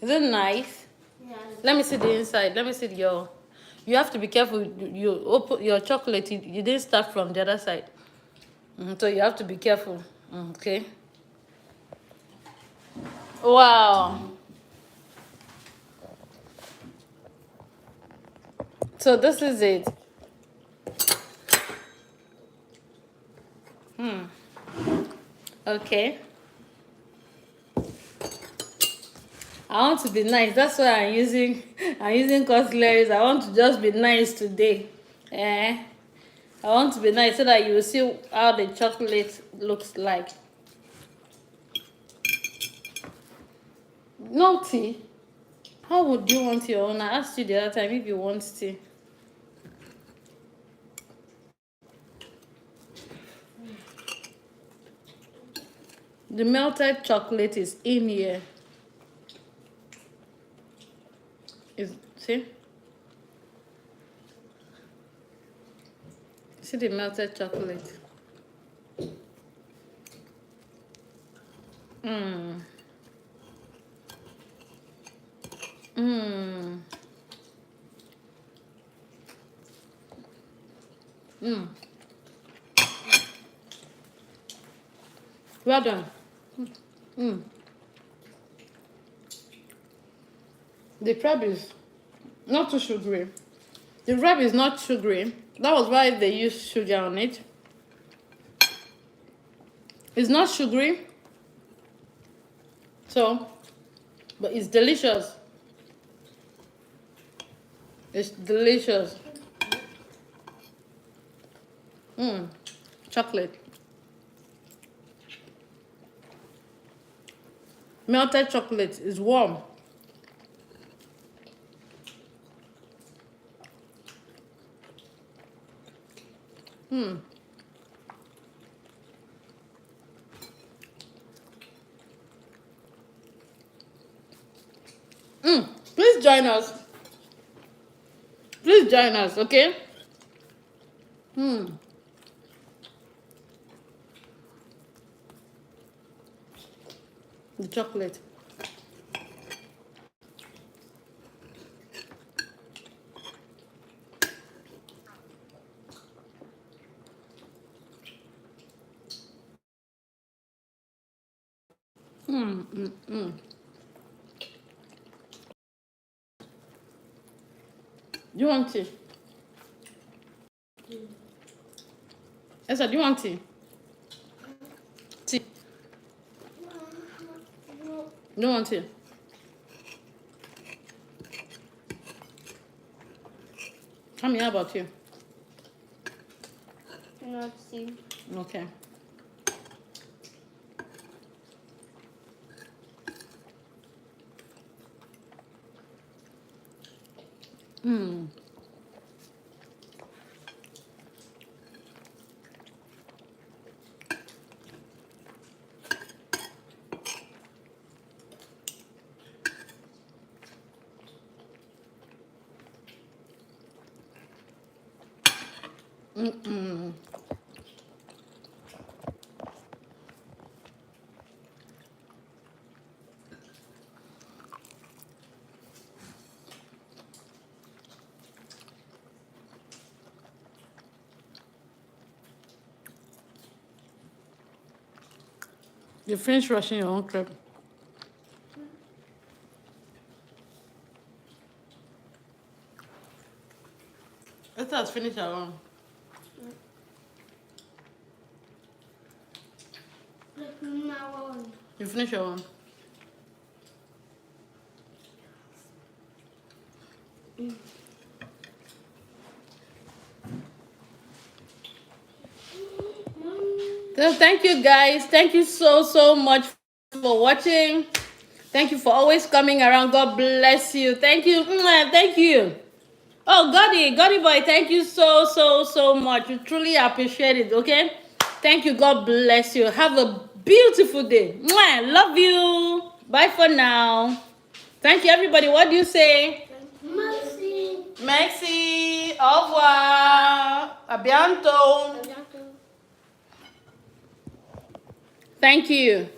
Is it nice? Yeah. Let me see the inside. Let me see your. You have to be careful. You open your chocolate. You didn't start from the other side, so you have to be careful. Okay. Wow. So this is it. Okay. I want to be nice. That's why I'm using cutleries. I want to just be nice today. Eh? I want to be nice so that you will see how the chocolate looks like. No tea. How would you want your own? I asked you the other time if you want tea. The melted chocolate is in here. See? See the melted chocolate? Mmm. Mmm. Mmm. Well done. Mmm. The crab is not too sugary. The wrap is not sugary. That was why they used sugar on it. It's not sugary. So, but it's delicious. It's delicious. Mmm. Chocolate. Melted chocolate is warm. Mmm. Mmm. Please join us. Please join us, okay? Mmm. The chocolate. Mmm. Mmm. Mmm. Do you want tea? Esther, do you want tea? Tea. You don't want tea? Tell me, how about you? Not see. Okay. Mmm. Mmm. You finished rushing your own crepe. Esther has finished her own. You finished your own. So thank you guys. Thank you so much for watching. Thank you for always coming around. God bless you. Thank you. Thank you. Oh, Gotti boy, thank you so much. We truly appreciate it, okay? Thank you. God bless you. Have a beautiful day. Love you. Bye for now. Thank you, everybody. What do you say? Merci. Merci. Au revoir. À bientôt. À bientôt. Thank you.